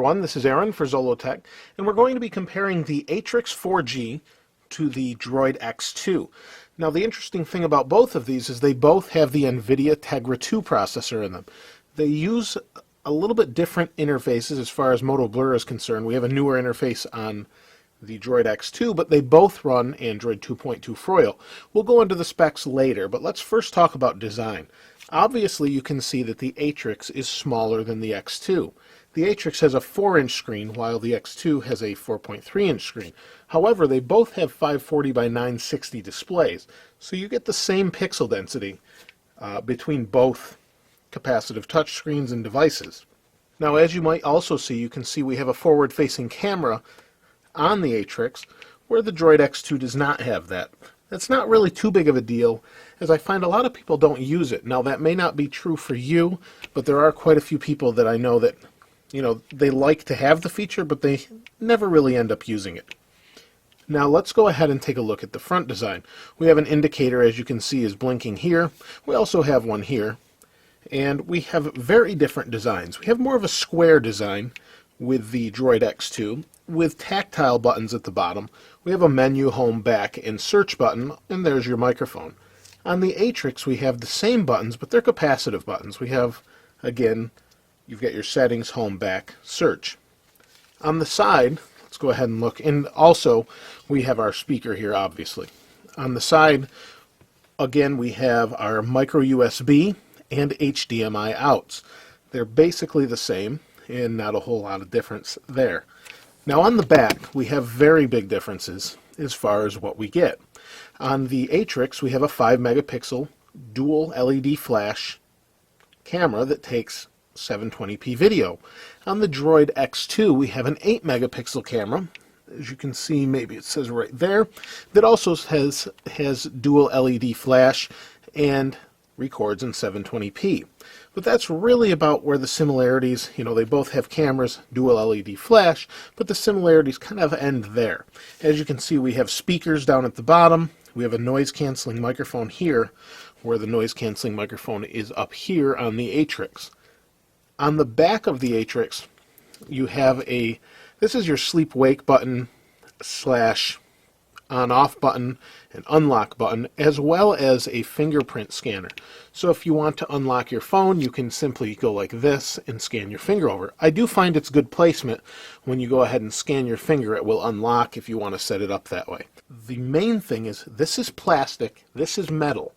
everyone, this is Aaron for Zollotech, and we're going to be comparing the Atrix 4G to the Droid X2. Now the interesting thing about both of these is they both have the NVIDIA Tegra 2 processor in them. They use a little bit different interfaces as far as Moto Blur is concerned. We have a newer interface on the Droid X2, but they both run Android 2.2 Froyo. We'll go into the specs later, but let's first talk about design. Obviously you can see that the Atrix is smaller than the X2. The Atrix has a 4-inch screen, while the X2 has a 4.3-inch screen. However, they both have 540 by 960 displays, so you get the same pixel density between both capacitive touchscreens and devices. Now, as you might also see, you can see we have a forward-facing camera on the Atrix, where the Droid X2 does not have that. That's not really too big of a deal, as I find a lot of people don't use it. Now, that may not be true for you, but there are quite a few people that I know that, they like to have the feature, but they never really end up using it. Now, let's go ahead and take a look at the front design. We have an indicator, as you can see, is blinking here. We also have one here, and we have very different designs. We have more of a square design with the Droid X2, with tactile buttons at the bottom. We have a menu, home, back, and search button, and there's your microphone. On the Atrix, we have the same buttons, but they're capacitive buttons. We have, again, you've got your settings, home, back, search. On the side, let's go ahead and look, and also we have our speaker here, obviously. On the side, again, we have our micro USB and HDMI outs. They're basically the same, and not a whole lot of difference there. Now on the back, we have very big differences as far as what we get. On the Atrix, we have a 5-megapixel dual LED flash camera that takes 720p video. On the Droid X2, we have an 8-megapixel camera, as you can see, maybe it says right there, that also has dual LED flash and records in 720p. But that's really about where the similarities, they both have cameras, dual LED flash, but the similarities kind of end there. As you can see, we have speakers down at the bottom. We have a noise-canceling microphone here, where the noise-canceling microphone is up here on the Atrix. On the back of the Atrix, you have this is your sleep-wake button / on-off button and unlock button, as well as a fingerprint scanner. So if you want to unlock your phone, you can simply go like this and scan your finger over. I do find it's good placement. When you go ahead and scan your finger, it will unlock if you want to set it up that way. The main thing is this is plastic, this is metal.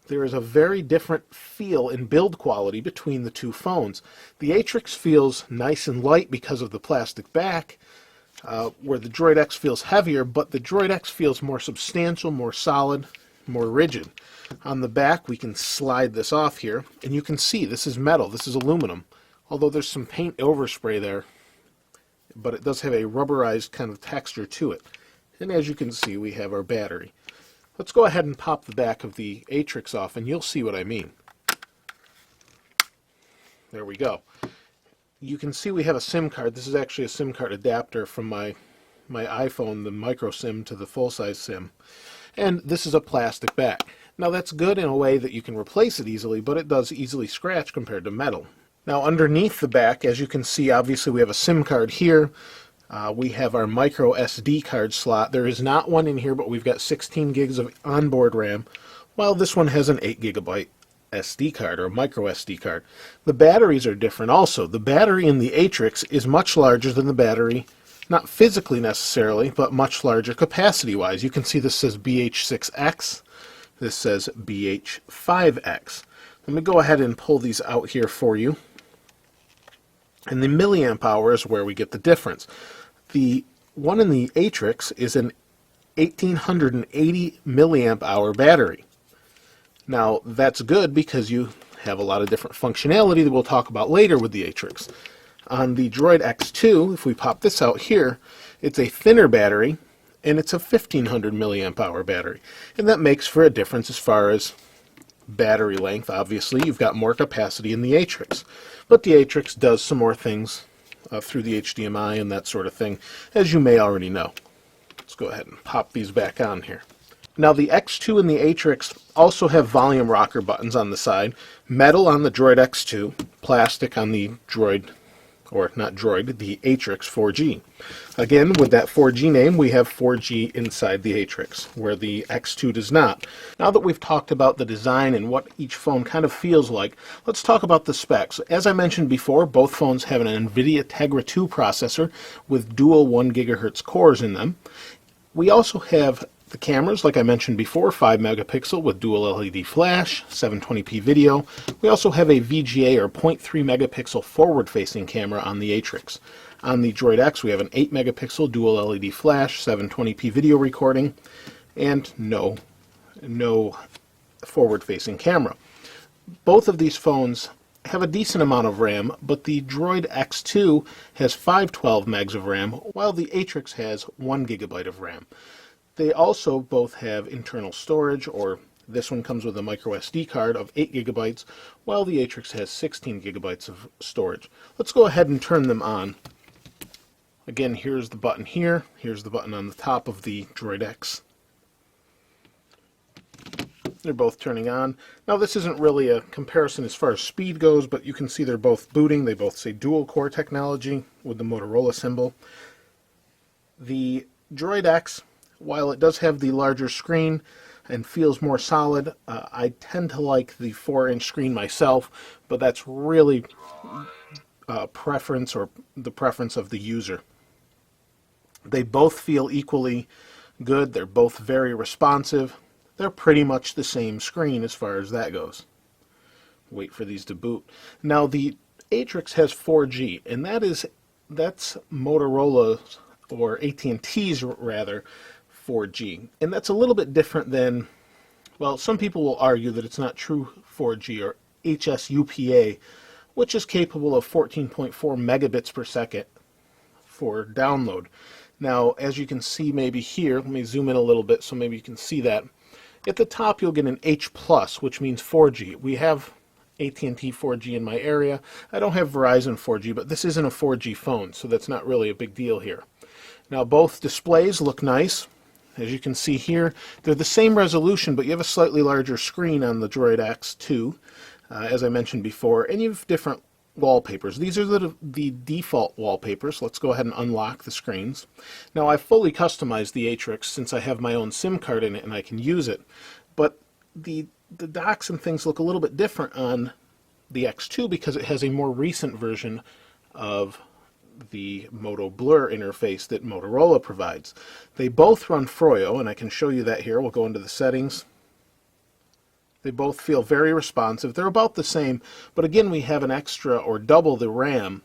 There is a very different feel and build quality between the two phones. The Atrix feels nice and light because of the plastic back, where the Droid X feels heavier, but the Droid X feels more substantial, more solid, more rigid. On the back, we can slide this off here, and you can see this is metal, this is aluminum, although there's some paint overspray there, but it does have a rubberized kind of texture to it. And as you can see, we have our battery. Let's go ahead and pop the back of the Atrix off, and you'll see what I mean. There we go. You can see we have a SIM card. This is actually a SIM card adapter from my iPhone, the micro SIM to the full-size SIM. And this is a plastic back. Now that's good in a way that you can replace it easily, but it does easily scratch compared to metal. Now underneath the back, as you can see, obviously we have a SIM card here. We have our micro SD card slot. There is not one in here, but we've got 16 gigs of onboard RAM, while this one has an 8 gigabyte SD card, or a micro SD card. The batteries are different also. The battery in the Atrix is much larger than the battery, not physically necessarily, but much larger capacity-wise. You can see this says BH6X, this says BH5X. Let me go ahead and pull these out here for you. And the milliamp hour is where we get the difference. The one in the Atrix is an 1880 milliamp hour battery. Now that's good because you have a lot of different functionality that we'll talk about later with the Atrix. On the Droid X2, if we pop this out here, it's a thinner battery and it's a 1500 milliamp hour battery. And that makes for a difference as far as battery length. Obviously, you've got more capacity in the Atrix. But the Atrix does some more things through the HDMI and that sort of thing, as you may already know. Let's go ahead and pop these back on here. Now the X2 and the Atrix also have volume rocker buttons on the side, metal on the Droid X2, plastic on the Droid or not Droid, the Atrix 4G. Again, with that 4G name, we have 4G inside the Atrix, where the X2 does not. Now that we've talked about the design and what each phone kind of feels like, let's talk about the specs. As I mentioned before, both phones have an NVIDIA Tegra 2 processor with dual 1 GHz cores in them. We also have the cameras, like I mentioned before, 5 megapixel with dual LED flash, 720p video. We also have a VGA or 0.3 megapixel forward-facing camera on the Atrix. On the Droid X, we have an 8 megapixel dual LED flash, 720p video recording, and no forward-facing camera. Both of these phones have a decent amount of RAM, but the Droid X2 has 512 megs of RAM, while the Atrix has 1 gigabyte of RAM. They also both have internal storage, or this one comes with a micro SD card of 8 gigabytes, while the Atrix has 16 gigabytes of storage. Let's go ahead and turn them on. Again, here's the button here. Here's the button on the top of the Droid X. They're both turning on. Now this isn't really a comparison as far as speed goes, but you can see they're both booting. They both say dual core technology with the Motorola symbol. The Droid X, while it does have the larger screen and feels more solid, I tend to like the 4-inch screen myself, but that's really preference, or the preference of the user. They both feel equally good. They're both very responsive. They're pretty much the same screen as far as that goes. Wait for these to boot. Now the Atrix has 4G, and that's Motorola's, or AT&T's rather, 4G. And that's a little bit different than, well, some people will argue that it's not true 4G, or HSUPA, which is capable of 14.4 megabits per second for download. Now, as you can see maybe here, let me zoom in a little bit so maybe you can see that. At the top you'll get an H+, which means 4G. We have AT&T 4G in my area. I don't have Verizon 4G, but this isn't a 4G phone, so that's not really a big deal here. Now both displays look nice. As you can see here, they're the same resolution, but you have a slightly larger screen on the Droid X2, as I mentioned before, and you have different wallpapers. These are the default wallpapers. Let's go ahead and unlock the screens. Now I've fully customized the Atrix since I have my own SIM card in it and I can use it, but the docks and things look a little bit different on the X2 because it has a more recent version of the Moto Blur interface that Motorola provides. They both run Froyo, and I can show you that here. We'll go into the settings. They both feel very responsive. They're about the same, but again we have an extra or double the RAM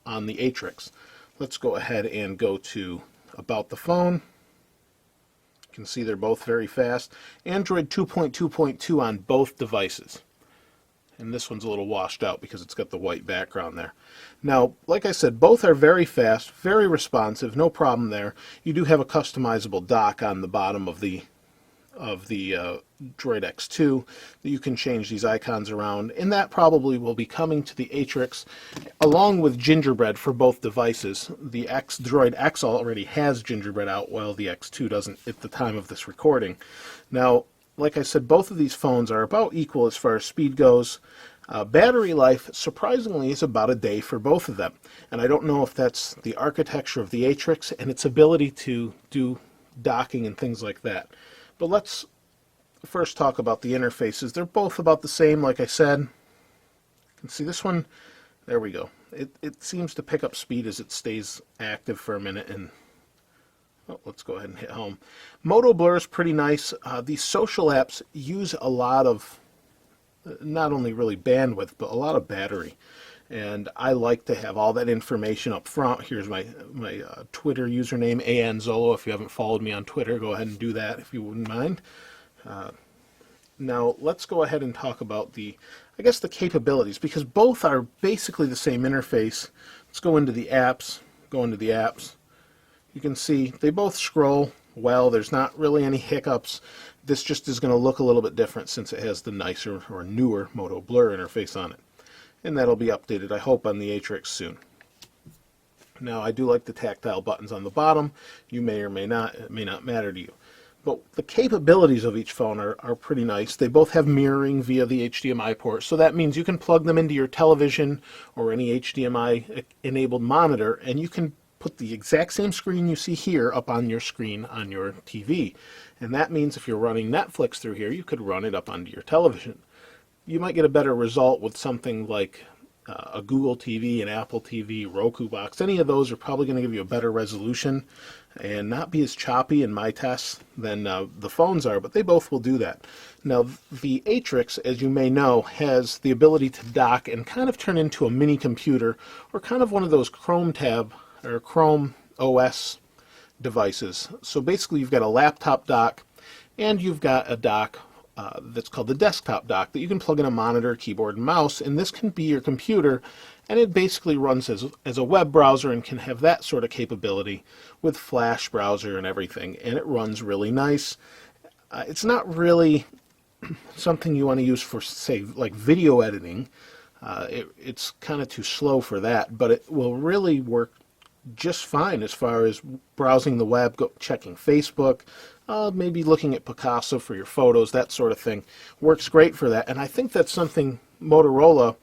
on the Atrix. Let's go ahead and go to About the Phone. You can see they're both very fast. Android 2.2.2 on both devices. And this one's a little washed out because it's got the white background there. Now, like I said, both are very fast, very responsive, no problem there. You do have a customizable dock on the bottom of the Droid X2 that you can change these icons around, and that probably will be coming to the Atrix along with Gingerbread for both devices. The Droid X already has Gingerbread out, while the X2 doesn't at the time of this recording. Now, like I said, both of these phones are about equal as far as speed goes. Battery life, surprisingly, is about a day for both of them. And I don't know if that's the architecture of the Atrix and its ability to do docking and things like that. But let's first talk about the interfaces. They're both about the same, like I said. You can see this one. There we go. It seems to pick up speed as it stays active for a minute, and let's go ahead and hit home. Moto Blur is pretty nice. These social apps use a lot of, not only really bandwidth, but a lot of battery. And I like to have all that information up front. Here's my Twitter username, ANZolo. If you haven't followed me on Twitter, go ahead and do that if you wouldn't mind. Now let's go ahead and talk about the capabilities, because both are basically the same interface. Let's go into the apps. You can see they both scroll well. There's not really any hiccups. This just is going to look a little bit different since it has the nicer or newer Moto Blur interface on it. And that'll be updated, I hope, on the Atrix soon. Now, I do like the tactile buttons on the bottom. You may or may not, it may not matter to you. But the capabilities of each phone are pretty nice. They both have mirroring via the HDMI port, so that means you can plug them into your television or any HDMI enabled monitor, and you can put the exact same screen you see here up on your screen on your TV. And that means if you're running Netflix through here, you could run it up onto your television. You might get a better result with something like a Google TV, an Apple TV, Roku box. Any of those are probably going to give you a better resolution and not be as choppy in my tests than the phones are, but they both will do that. Now, the Atrix, as you may know, has the ability to dock and kind of turn into a mini computer or kind of one of those Chrome tab or Chrome OS devices. So basically you've got a laptop dock and you've got a dock that's called the desktop dock that you can plug in a monitor, keyboard, and mouse, and this can be your computer, and it basically runs as a web browser and can have that sort of capability with Flash browser and everything, and it runs really nice. It's not really something you want to use for, say, like video editing. It's kind of too slow for that, but it will really work just fine as far as browsing the web, checking Facebook, maybe looking at Picasso for your photos, that sort of thing. Works great for that, and I think that's something Motorola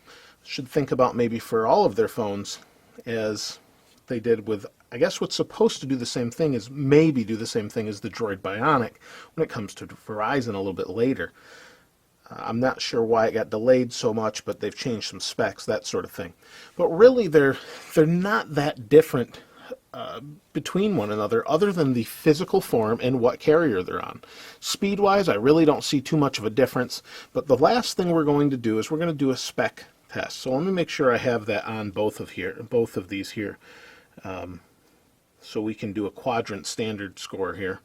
should think about maybe for all of their phones, as they did with, I guess what's supposed to do the same thing is maybe do the same thing as the Droid Bionic when it comes to Verizon a little bit later. I'm not sure why it got delayed so much, but they've changed some specs, that sort of thing. But really, they're not that different between one another, other than the physical form and what carrier they're on. Speed-wise, I really don't see too much of a difference. But the last thing we're going to do is we're going to do a spec test. So let me make sure I have that on both of these here, so we can do a quadrant standard score here.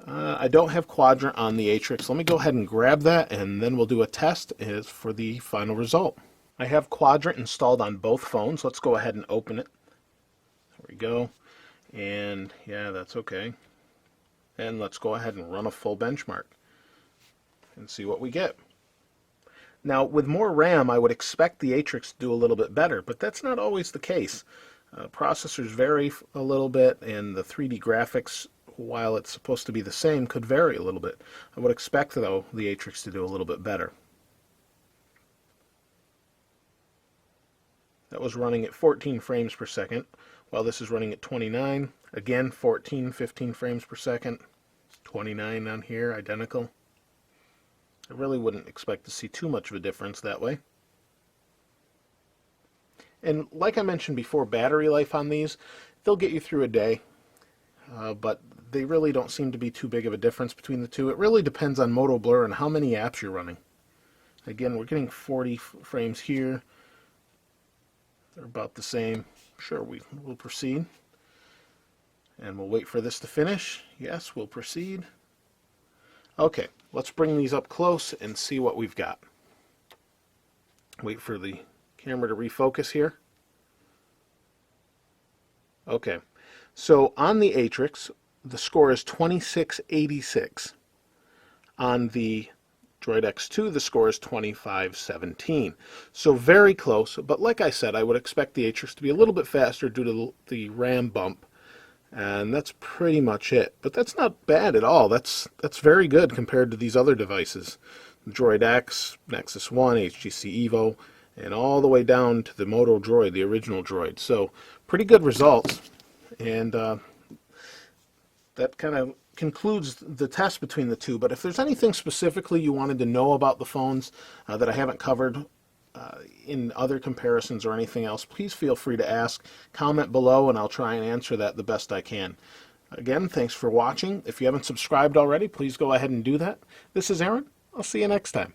I don't have quadrant on the Atrix. Let me go ahead and grab that, and then we'll do a test as for the final result. I have quadrant installed on both phones. Let's go ahead and open it. There we go. And yeah, that's okay. And let's go ahead and run a full benchmark and see what we get. Now, with more RAM, I would expect the Atrix to do a little bit better, but that's not always the case. Processors vary a little bit, and the 3D graphics, while it's supposed to be the same, could vary a little bit. I would expect, though, the Atrix to do a little bit better. That was running at 14 frames per second, while this is running at 29. Again, 14, 15 frames per second. 29 on here, identical. I really wouldn't expect to see too much of a difference that way. And like I mentioned before, battery life on these, they'll get you through a day. But they really don't seem to be too big of a difference between the two. It really depends on Moto Blur and how many apps you're running. Again, we're getting 40 frames here. They're about the same. Sure, we'll proceed. And we'll wait for this to finish. Yes, we'll proceed. Okay, let's bring these up close and see what we've got. Wait for the camera to refocus here. Okay. So on the Atrix, the score is 2686. On the Droid X2, the score is 2517. So very close, but like I said, I would expect the Atrix to be a little bit faster due to the RAM bump. And that's pretty much it. But that's not bad at all. That's very good compared to these other devices. The Droid X, Nexus 1, HTC Evo, and all the way down to the Moto Droid, the original Droid. So pretty good results. And that kind of concludes the test between the two. But if there's anything specifically you wanted to know about the phones that I haven't covered in other comparisons or anything else, please feel free to ask. Comment below, and I'll try and answer that the best I can. Again, thanks for watching. If you haven't subscribed already, please go ahead and do that. This is Aaron. I'll see you next time.